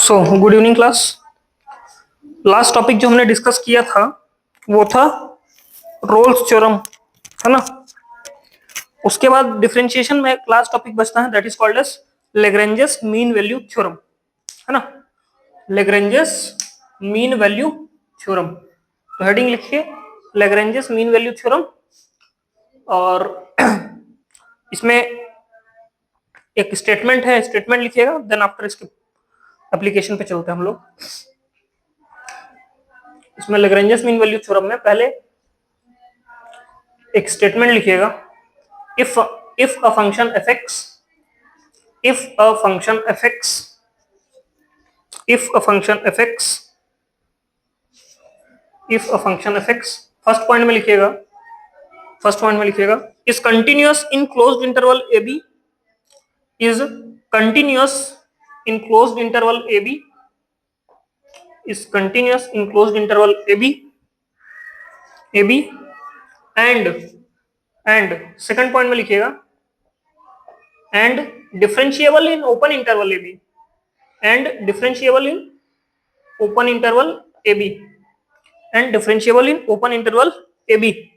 So good evening class. Last topic जो हमने discuss किया था वो था रोल्स थ्योरम, है ना। उसके बाद डिफरेंशिएशन में क्लास टॉपिक बचता है, that is called as Lagrange's mean value theorem, है ना। लेग्रेंजेस मीन वैल्यू थ्योरम, तो हेडिंग लिखिए लेग्रेंजेस मीन वैल्यू थ्योरम। और इसमें एक स्टेटमेंट है, स्टेटमेंट लिखिएगा, देन आफ्टर इसके एप्लीकेशन पे चलते हैं हम लोग। इसमें लेग्रेंजेस मीन वैल्यू थ्योरम में पहले एक स्टेटमेंट लिखिएगा, if a function fx, if a function fx, if a function fx, if a function fx, first point में लिखिएगा, फर्स्ट पॉइंट में लिखिएगा is continuous in closed interval A B, is continuous in closed interval A B, is continuous in closed interval A B and second point में लिखिएगा and differentiable in open interval A B, and differentiable in open interval A B, and differentiable in open interval AB,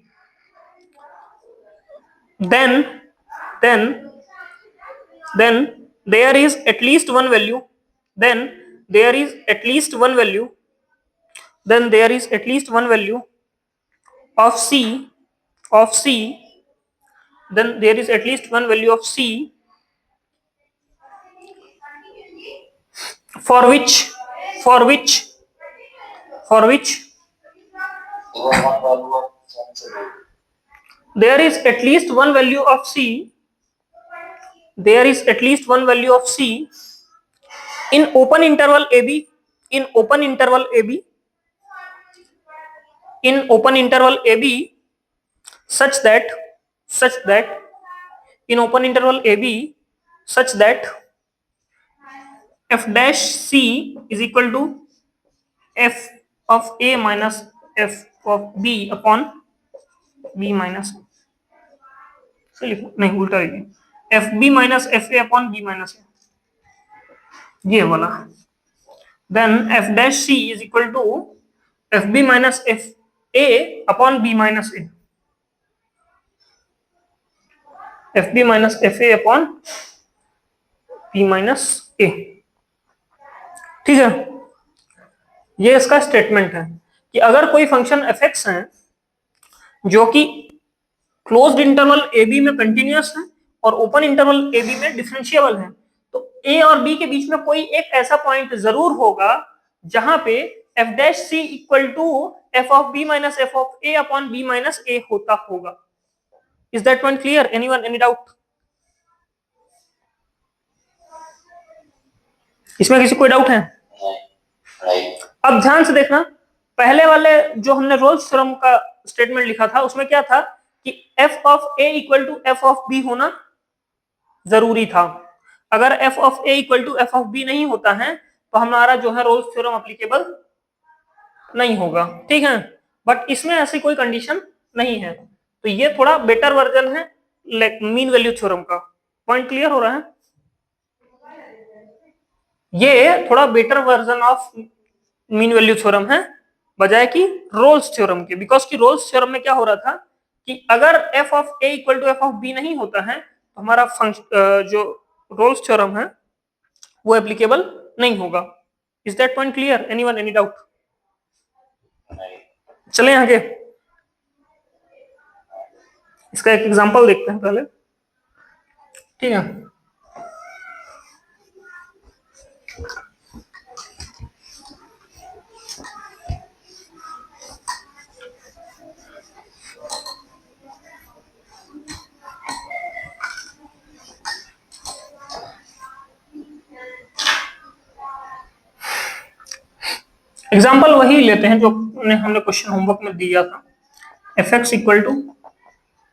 then there is at least one value, then there is at least one value, then there is at least one value of C, then there is at least one value of C for which there is at least one value of C, there is at least one value of C in open interval AB, in open interval AB, in open interval AB, such that in open interval AB such that f dash C is equal to f of A minus f of B upon B minus, नहीं उल्टा है, f b minus f a upon b minus a, ये वाला। Then f dash c is equal to f b minus f a upon b minus a, f b minus f a upon b minus a, ठीक है। ये इसका statement है कि अगर कोई फंक्शन एफ एक्स है जो कि क्लोज्ड इंटरवल ए बी में कंटिन्यूअस है और ओपन इंटरवल ए बी में डिफरेंशिएबल है, तो ए और बी के बीच में कोई एक ऐसा पॉइंट जरूर होगा जहां पे f dash c equal to F of b minus f of a upon b minus a होता होगा। Is that point clear? Anyone, any doubt? इसमें किसी कोई डाउट है? अब ध्यान से देखना, पहले वाले जो हमने रोल्स थ्योरम का स्टेटमेंट लिखा था उसमें क्या था कि f of a equal to f of b होना जरूरी था। अगर f of a equal to f of b नहीं होता है तो हमारा जो है रोल्स थ्योरम एप्लीकेबल नहीं होगा, ठीक है। बट इसमें ऐसी कोई कंडीशन नहीं है, तो ये थोड़ा बेटर वर्जन है मीन वैल्यू थ्योरम का। पॉइंट क्लियर हो रहा है? ये थोड़ा better version of mean value theorem है बजाय कि रोल्स थ्योरम के, बिकॉज कि रोल्स थ्योरम में क्या हो रहा था कि अगर f of a equal to f of b नहीं होता है तो हमारा जो रोल्स थ्योरम है वो एप्लीकेबल नहीं होगा। Is that point clear? Anyone, any doubt? चलें आगे, इसका एक एग्जांपल देखते हैं पहले, ठीक है। एग्जाम्पल वही लेते हैं जो हमने क्वेश्चन होमवर्क में दिया था, F X equal to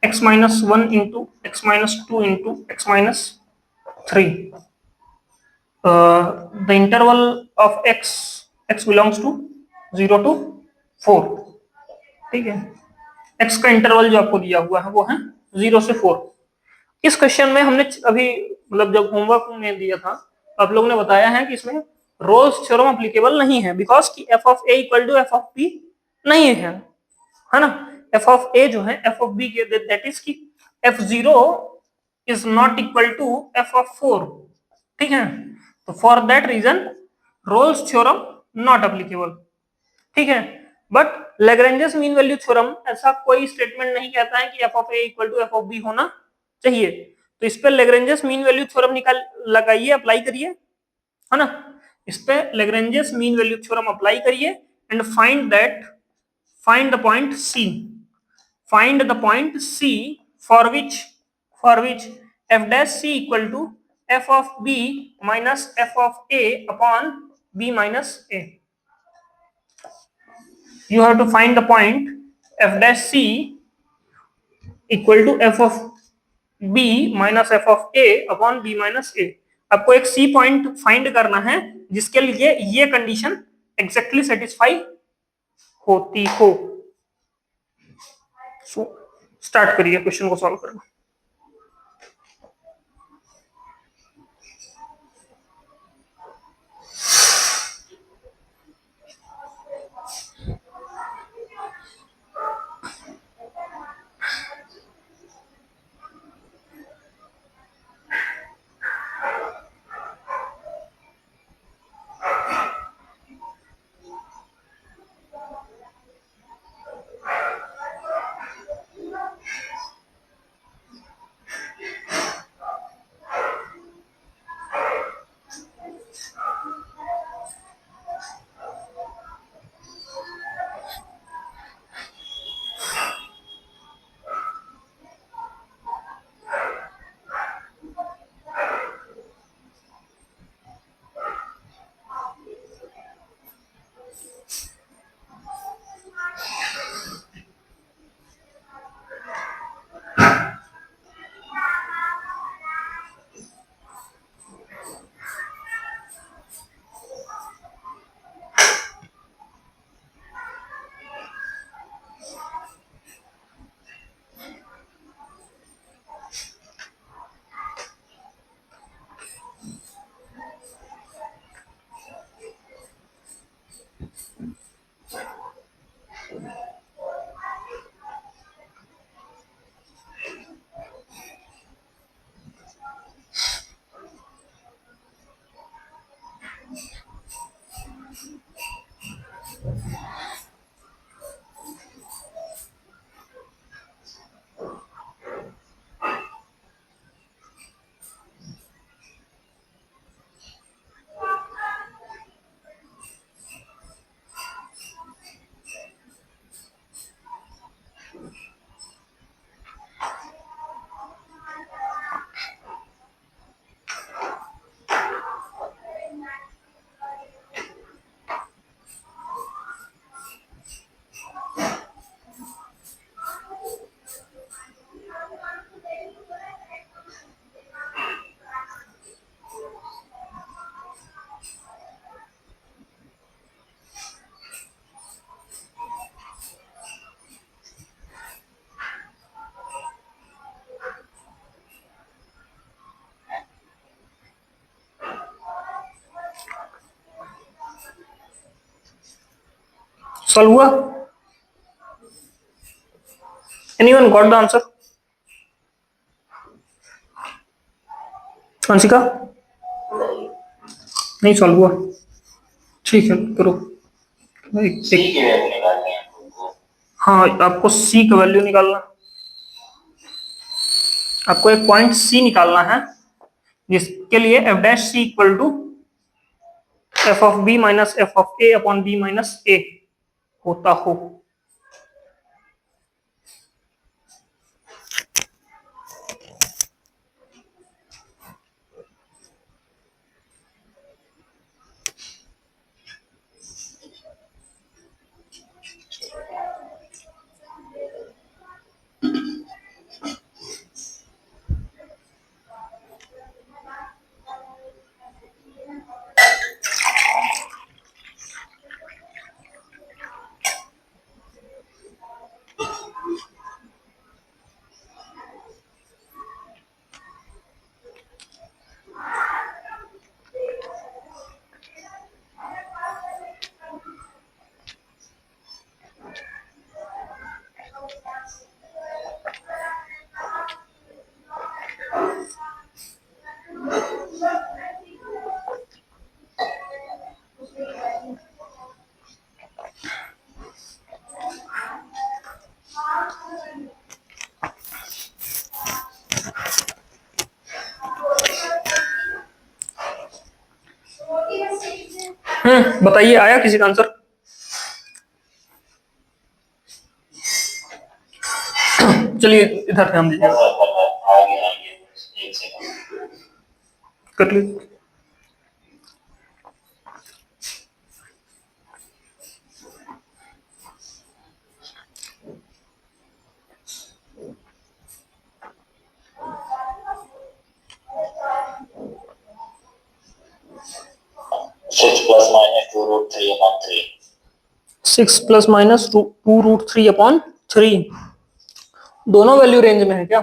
X minus one into X minus two into X minus three, the interval of X belongs to 0 to 4, ठीक है। एक्स का इंटरवल जो आपको दिया हुआ है वो है 0 से 4। इस क्वेश्चन में हमने अभी मतलब जब होमवर्क में दिया था आप लोगों ने बताया है कि इसमें रोल्स थ्योरम एप्लीकेबल नहीं है, बिकॉज की F of A equal to F of B नहीं है ना। एफ ऑफ ए जो है एफ ऑफ बी के, दैट इज की F zero is not equal to F of four, ठीक है। तो for that reason Rolle's theorem not applicable, ठीक है। But Lagrange's mean value theorem ऐसा कोई स्टेटमेंट नहीं कहता है कि F of A equal to F of B होना चाहिए। तो इस पे लेग्रेंजेस मीन वैल्यू थ्योरम निकाल लगाइए, अप्लाई करिए, है ना। इस पे Lagrange's mean value theorem apply करिए and find the point c, find the point C for which f dash C equal to f of B minus f of A upon B minus A. You have to find the point f dash C equal to f of B minus f of A upon B minus A. आपको एक C point find करना है जिसके लिए ये condition exactly satisfy होती हो। So start करिए क्वेश्चन को सॉल्व करना। सॉल्व हुआ? Anyone got the answer? Anshika नहीं सॉल्व हुआ? ठीक है करो। हाँ आपको सी का वैल्यू निकालना, आपको एक पॉइंट सी निकालना है जिसके लिए f dash c equal to F of b minus f of a upon b minus a होता हो। बताइए, आया किसी का आंसर? चलिए इधर ध्यान दीजिए, कर लीजिए। Six plus minus two root three upon three, दोनों वैल्यू रेंज में है क्या?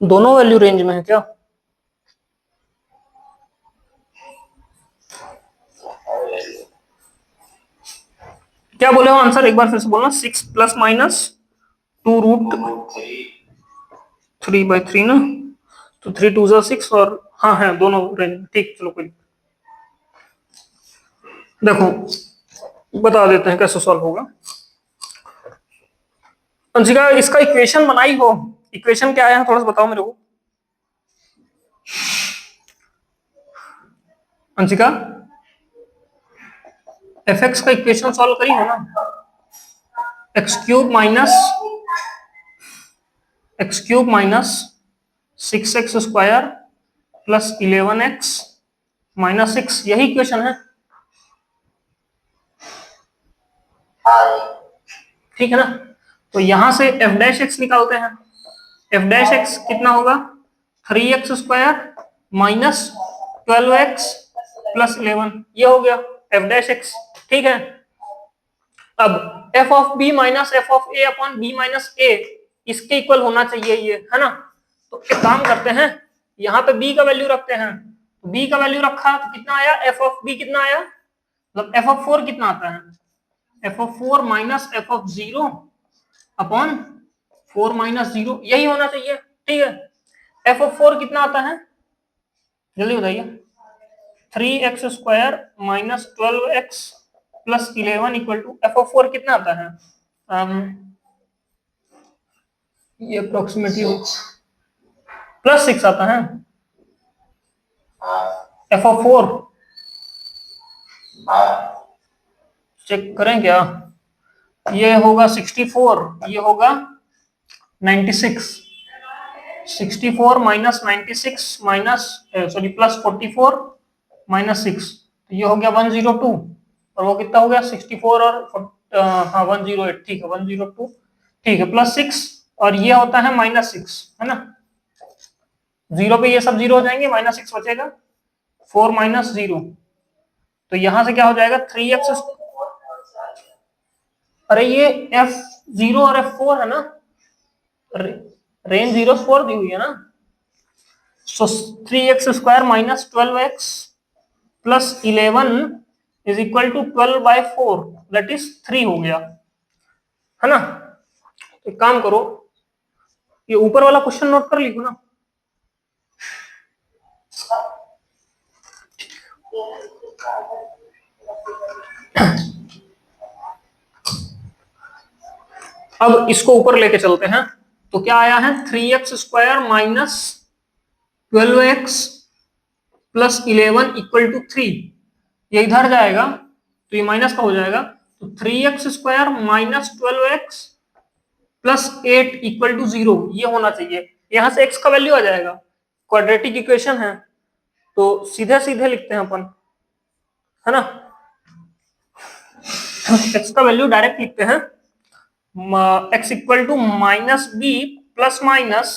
दोनों वैल्यू रेंज में है क्या? क्या बोले हो आंसर, एक बार फिर से बोलना। Six plus minus two root three by three ना, तो थ्री टू जा सिक्स, और हाँ है दोनों रेंज। ठीक, चलो कोई, देखो बता देते हैं कैसे सॉल्व होगा। अंशिका, इसका इक्वेशन बनाई हो? इक्वेशन क्या है थोड़ा सा बताओ मेरे को। अंशिका, एफ एक्स का इक्वेशन सॉल्व करी हो ना? X cube minus six x square plus 11x minus six, यही इक्वेशन है। ठीक है ना? तो यहां से एफ डैश एक्स निकालते हैं। एफ डैश एक्स कितना होगा? 3x square minus 12x plus 11, ये हो गया एफ डैश एक्स। ठीक है, अब f of b minus f of a upon b minus a, इसके इक्वल होना चाहिए ये, है ना? तो एक काम करते हैं, यहाँ पे बी का वैल्यू रखते हैं। बी का वैल्यू रखा तो कितना आया? एफ ऑफ बी कितना आया, मतलब एफ ऑफ फोर कितना आता है? F of four minus f of zero upon four minus zero, यही होना चाहिए। ठीक है, एफ ऑफ फोर कितना आता है, जल्दी बताइए। 3x square minus 12x plus 11 equal to F of four कितना आता है? ये अप्रोक्सीमेटली प्लस सिक्स आता है। एफ ऑफ फोर चेक करें क्या? ये होगा 64, ये होगा 96। 64 minus 96 minus sorry plus 44 minus 6, तो ये हो गया 102, और वो कितना हो गया? 64 और हाँ 108, ठीक है 102, ठीक है प्लस 6, और ये होता है माइनस 6, है ना? जीरो पे ये सब जीरो हो जाएंगे, माइनस 6 बचेगा, 4 माइनस जीरो, तो यहां से क्या हो जाएगा? 3x। अरे ये एफ जीरो और एफ फोर है ना, रेंज जीरो फोर दी हुई है ना, so 3x square minus 12x plus 11 is equal to 12 by 4, that is 3 हो गया, है ना? एक काम करो, ये ऊपर वाला क्वेश्चन नोट कर लिखो ना। अब इसको ऊपर लेके चलते हैं, तो क्या आया है? 3x square minus 12x plus 11 equal to 3, ये इधर जाएगा तो ये माइनस का हो जाएगा, तो 3x square minus 12x plus 8 equal to 0, ये होना चाहिए। यहां से x का वैल्यू आ जाएगा, क्वाड्रेटिक इक्वेशन है, तो सीधे सीधे लिखते हैं अपन, है ना? x का वैल्यू डायरेक्ट लिखते हैं, x equal to minus B plus minus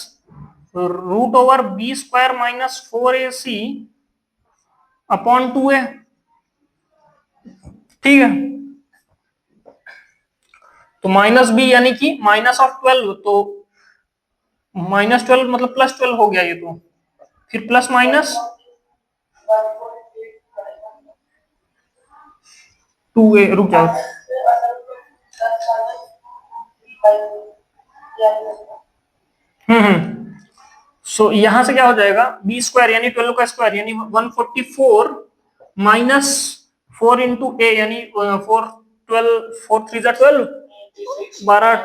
root over B square minus 4ac upon 2a। ठीक है, तो माइनस बी यानी कि माइनस ऑफ 12, तो माइनस 12 मतलब प्लस 12 हो गया ये, तो फिर प्लस माइनस 2a, रुक जाओ, सो यहां से क्या हो जाएगा? बी स्क्वायर यानी 12 का स्क्वायर यानी 144 माइनस 4 इंटू ए यानी 4 12 4 3 12 12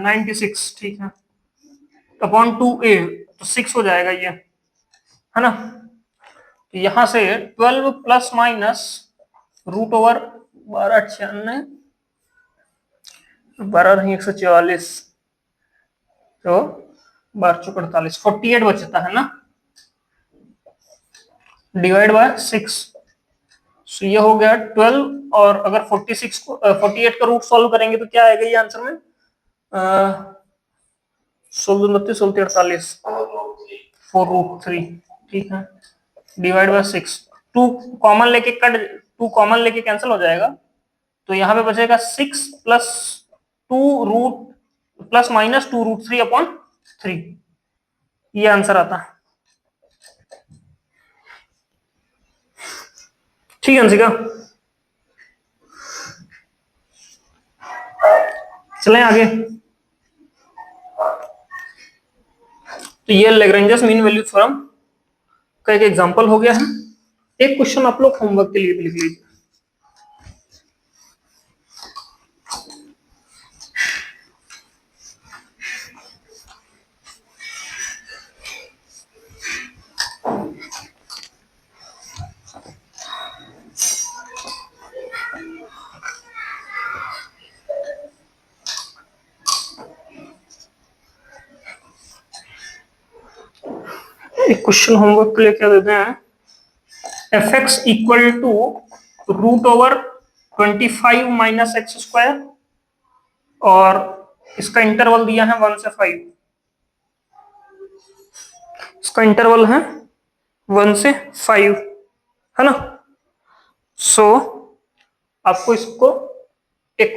96, ठीक है, अपॉन 2a, तो 6 हो जाएगा ये, है ना? तो यहां से 12 प्लस माइनस रूट ओवर 12 12 नहीं 144, तो 12 48 बचता है ना, डिवाइड बाय 6। सो ये हो गया 12, और अगर 46 को 48 का रूट सॉल्व करेंगे तो क्या आएगा ये आंसर में, 16 29 4√3, ठीक है, डिवाइड बाय 6। 2 कॉमन लेके कट, 2 कॉमन लेके कैंसिल हो जाएगा, तो यहाँ पे बचेगा 6 प्लस 2 रूट प्लस माइनस 2√3/3, ये आंसर आता है। ठीक है अंशिका, चलें आगे। तो ये लैग्रेंजस मीन वैल्यू थ्योरम का एक एग्जांपल हो गया है। एक क्वेश्चन आप लोग होमवर्क के लिए भी लिख लीजिए। एक क्वेश्चन होमवर्क के लिए क्या देते हैं, fx equal to √25 minus X square, और इसका इंटरवल दिया है 1 से 5, इसका इंटरवल है 1 से 5, है ना। सो आपको इसको एक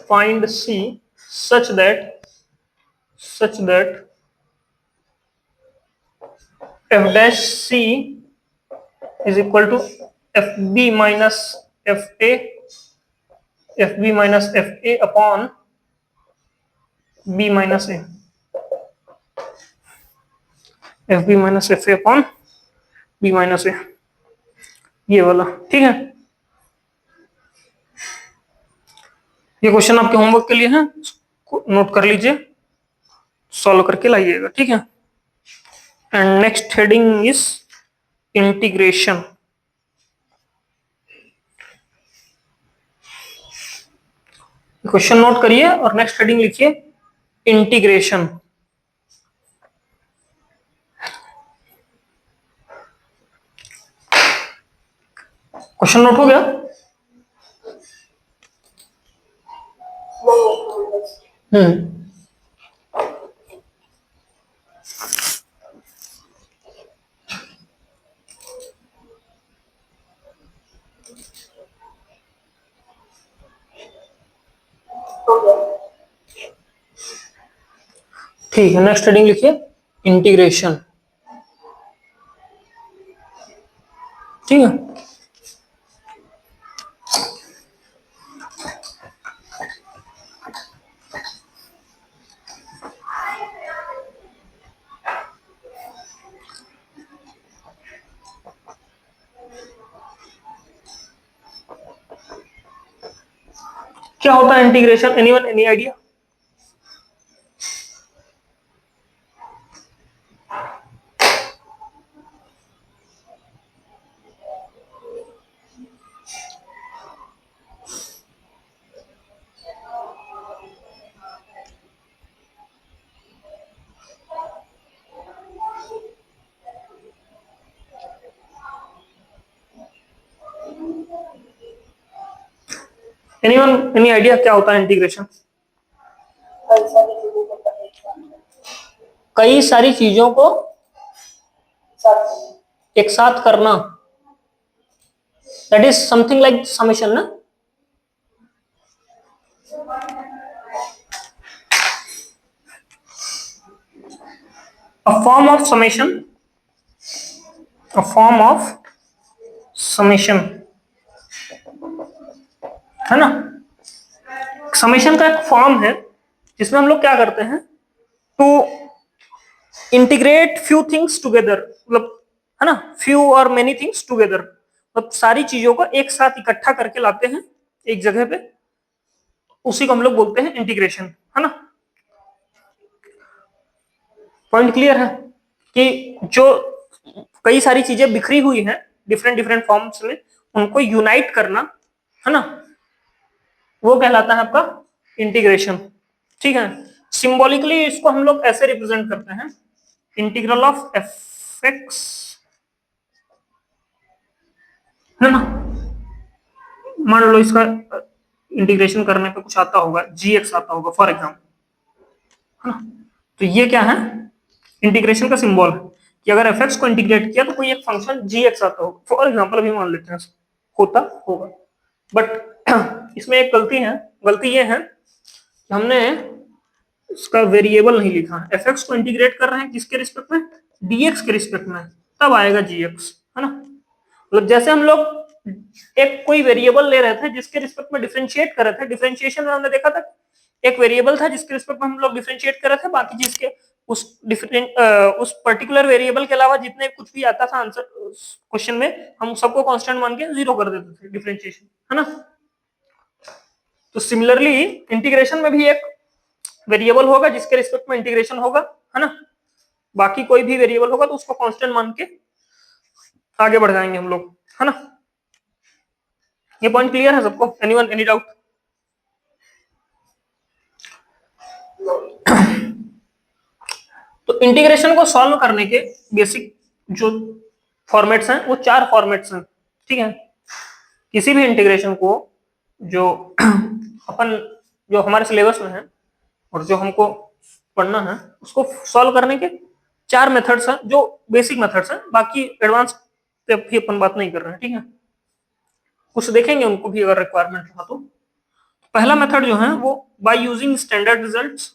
find c such that f dash c is equal to fb minus fa upon b minus a, fb minus fa upon b minus a, ये वाला, ठीक है। ये क्वेश्चन आपके होमवर्क के लिए है, नोट कर लीजिए, सॉल्व करके लाइएगा, ठीक है। And next heading is integration. Question note करिए और नेक्स्ट हेडिंग लिखिए इंटीग्रेशन। क्वेश्चन नोट हो गया? ठीक है, नेक्स्ट हेडिंग लिखिए इंटीग्रेशन, ठीक है। क्या होता है integration? Anyone, any idea? Anyone, any idea क्या होता है इंटीग्रेशन? कई सारी चीजों को एक साथ करना, that is something like summation ना। A form of summation, a form of summation, है ना। समेशन का एक फॉर्म है जिसमें हम लोग क्या करते हैं, to integrate few things together, मतलब है ना, फ्यू और मेनी थिंग्स टुगेदर, मतलब सारी चीजों को एक साथ इकट्ठा करके लाते हैं एक जगह पे, उसी को हम लोग बोलते हैं इंटीग्रेशन, है ना। पॉइंट क्लियर है कि जो कई सारी चीजें बिखरी हुई हैं डिफरेंट डिफरेंट फॉर्म्स में, उनको यूनाइट करना, है ना, वो कहलाता है आपका इंटीग्रेशन। ठीक है, सिंबॉलिकली इसको हम लोग ऐसे रिप्रेजेंट करते हैं, इंटीग्रल ऑफ एफ एक्स, है ना। मान लो इसका इंटीग्रेशन करने पे कुछ आता होगा, जी एक्स आता होगा फॉर एग्जाम्पल, है ना। तो ये क्या है, इंटीग्रेशन का सिंबल है कि अगर एफ एक्स को इंटीग्रेट किया तो कोई एक फंक्शन जी एक्स आता होगा फॉर एग्जाम्पल, अभी मान लेते हैं होता होगा। बट इसमें एक गलती है, गलती ये है कि हमने इसका वेरिएबल नहीं लिखा। एफ एक्स को इंटीग्रेट कर रहे हैं किसके रिस्पेक्ट में, डीएक्स के रिस्पेक्ट में, तब आएगा जी एक्स, है ना। मतलब जैसे हम लोग एक कोई वेरिएबल ले रहे थे जिसके रिस्पेक्ट में डिफरेंशिएट कर रहे थे, डिफरेंशिएशन में हमने देखा था एक वेरिएबल था जिसके रिस्पेक्ट में हम लोग डिफरेंशिएट कर रहे थे, बाकी जिसके उस पर्टिकुलर वेरिएबल के अलावा जितने कुछ भी आता था आंसर क्वेश्चन में, हम सबको कांस्टेंट मान के जीरो कर देते थे डिफरेंशिएशन, है ना। तो सिमिलरली इंटीग्रेशन में भी एक वेरिएबल होगा जिसके रिस्पेक्ट में इंटीग्रेशन होगा, है ना। बाकी कोई भी वेरिएबल होगा तो उसको कांस्टेंट मान के आगे बढ़ जाएंगे हम लोग, है ना। ये पॉइंट क्लियर है सबको, एनीवन एनी डाउट? तो इंटीग्रेशन को सॉल्व करने के बेसिक जो फॉर्मेट्स हैं वो 4 फॉर्मेट्स हैं, ठीक है। किसी भी इंटीग्रेशन को जो अपन जो हमारे सिलेबस में है और जो हमको पढ़ना है उसको सॉल्व करने के 4 मेथड्स हैं जो बेसिक मेथड्स हैं, बाकी एडवांस पे भी अपन बात नहीं कर रहे हैं, ठीक है। कुछ देखेंगे उनको भी अगर रिक्वायरमेंट रहा तो। पहला मेथड जो है वो by using standard results,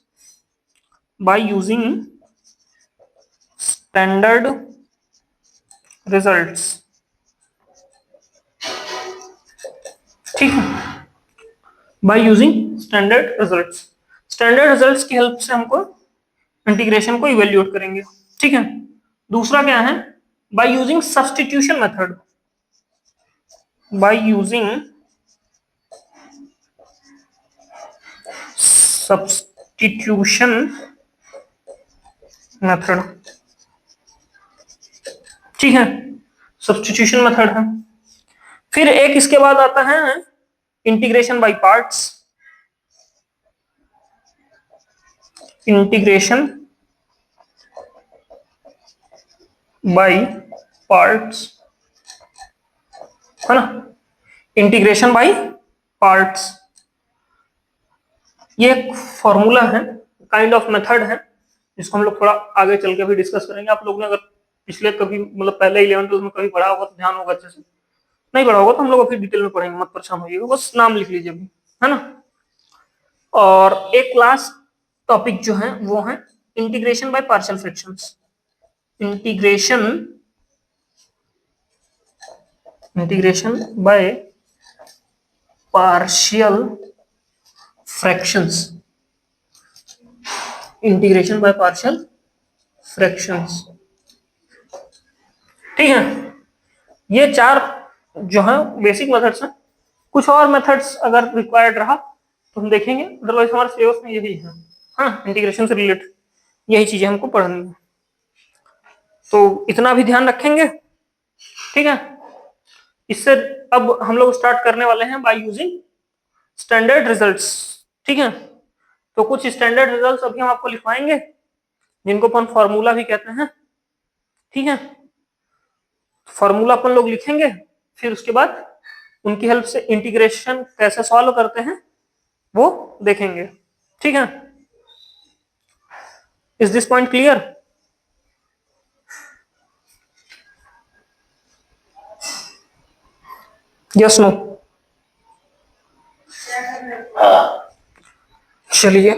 by using standard results, ठीक है, by using standard results. Standard results की हेल्प से हमको इंटीग्रेशन को इवेल्युएट करेंगे, ठीक है। दूसरा क्या है, by using substitution method, by using substitution method, ठीक है, सब्स्टिट्यूशन मेथड है। फिर एक इसके बाद आता है integration by parts, integration by parts, है ना, इंटीग्रेशन बाय पार्ट्स। ये एक फॉर्मूला है, काइंड ऑफ मेथड है, जिसको हम लोग थोड़ा आगे चल के भी डिस्कस करेंगे। आप लोगों ने अगर पिछले कभी मतलब पहले 11th में कभी पढ़ा होगा तो ध्यान होगा, अच्छे से नहीं पढ़ा होगा तो हम लोग अभी डिटेल में पढ़ेंगे, मत परेशान होइएगा, बस नाम लिख लीजिए अभी, है ना। और एक लास्ट टॉपिक जो है वो है integration by partial fractions, integration by partial fractions, integration by partial fractions, ठीक है। ये 4 जो है बेसिक मेथड्स हैं। कुछ और मेथड्स अगर रिक्वायर्ड रहा तो हम देखेंगे, अदरवाइज हमारे सिलेबस में यही है, हाँ, इंटीग्रेशन से रिलेटेड यही चीजें हमको पढ़नी है, तो इतना भी ध्यान रखेंगे, ठीक है। इससे अब हम लोग स्टार्ट करने वाले हैं बाय यूजिंग स्टैंडर्ड रिजल्ट्स, ठीक है। तो कुछ स्टैंडर्ड रिजल्ट्स अभी हम आपको लिखवाएंगे जिनको अपन फॉर्मूला भी कहते हैं, ठीक है। फॉर्मूला अपन लोग लिखेंगे, फिर उसके बाद उनकी हेल्प से इंटीग्रेशन कैसे सॉल्व करते हैं वो देखेंगे, ठीक है। Is this point clear? Yes no? चलिए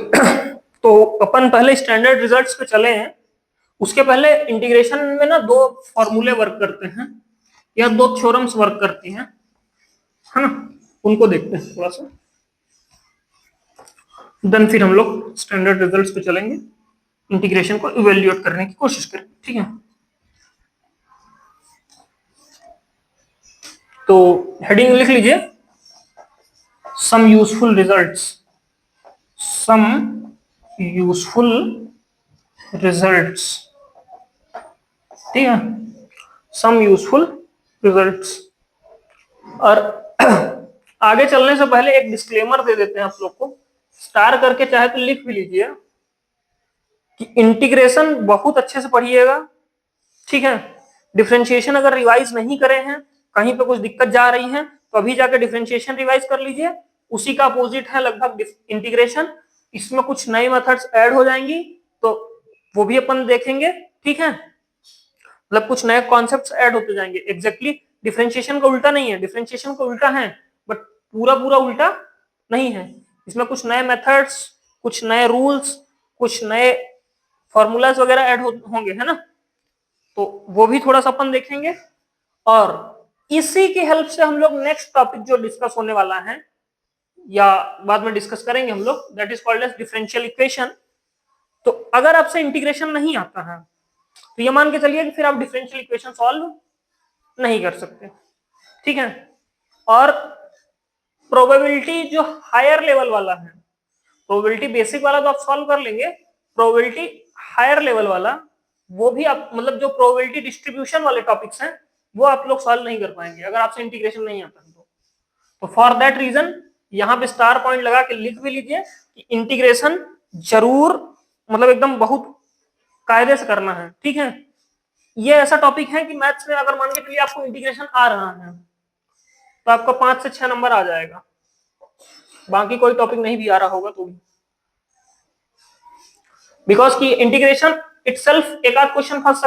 तो अपन पहले स्टैंडर्ड रिजल्ट्स पे चले हैं। उसके पहले इंटीग्रेशन में ना 2 फॉर्मूले वर्क करते हैं या 2 थ्योरम्स वर्क करती हैं, है ना, उनको देखते हैं थोड़ा सा, देन फिर हम लोग स्टैंडर्ड रिजल्ट्स पे चलेंगे, इंटीग्रेशन को इवेल्युएट करने की कोशिश करेंगे, ठीक है। तो हेडिंग लिख लीजिए, some useful results, some useful results, ठीक है, सम यूजफुल रिजल्ट्स। और आगे चलने से पहले एक डिस्क्लेमर दे देते हैं आप लोग को, स्टार करके चाहे तो लिख भी लीजिए कि इंटीग्रेशन बहुत अच्छे से पढ़िएगा, ठीक है। डिफरेंशिएशन अगर रिवाइज नहीं करे हैं, कहीं पे कुछ दिक्कत जा रही है, तो अभी जाकर डिफरेंशिएशन रिवाइज कर लीजिए। उसी का अपोजिट है लगभग इंटीग्रेशन, इसमें कुछ नए मेथड्स ऐड हो जाएंगी, तो वो भी अपन देखेंगे, ठीक है। मतलब कुछ नए कॉन्सेप्ट्स ऐड होते जाएंगे। एग्जैक्टली डिफरेंशिएशन का उल्टा नहीं है, डिफरेंशिएशन का उल्टा है, बट पूरा पूरा उल्टा नहीं है। इसमें कुछ नए मेथड्स, कुछ नए रूल्स, कुछ नए फॉर्मूलाज वगैरह ऐड होंगे, है ना। तो वो भी थोड़ा सा अपन देखेंगे, और इसी की हेल्प से हम लोग नेक्स्ट टॉपिक जो डिस्कस होने वाला है या बाद में डिस्कस करेंगे हम लोग, that is called as differential equation. तो अगर आपसे इंटीग्रेशन नहीं आता है तो ये मान के चलिए कि फिर आप डिफरेंशियल इक्वेशन सॉल्व नहीं कर सकते, ठीक है। और प्रोबेबिलिटी जो हायर लेवल वाला है, प्रोबेबिलिटी बेसिक वाला तो आप सॉल्व कर लेंगे, प्रोबेबिलिटी हायर लेवल वाला वो भी आप, मतलब जो प्रोबेबिलिटी डिस्ट्रीब्यूशन वाले टॉपिक्स हैं वो आप लोग सॉल्व नहीं कर पाएंगे अगर आपसे इंटीग्रेशन नहीं आता है तो फॉर दैट रीजन यहां पे स्टार पॉइंट लगा के लिख भी लीजिए कि इंटीग्रेशन जरूर, मतलब एकदम बहुत कायदे से करना है, ठीक है। ये ऐसा टॉपिक है कि मैथ्स में अगर मान के चलिए आपको इंटीग्रेशन आ रहा है तो आपका 5 से 6 नंबर आ जाएगा, बाकी कोई टॉपिक नहीं भी आ रहा होगा तो भी, बिकॉज की इंटीग्रेशन इटसेल्फ एक आध क्वेश्चन फंस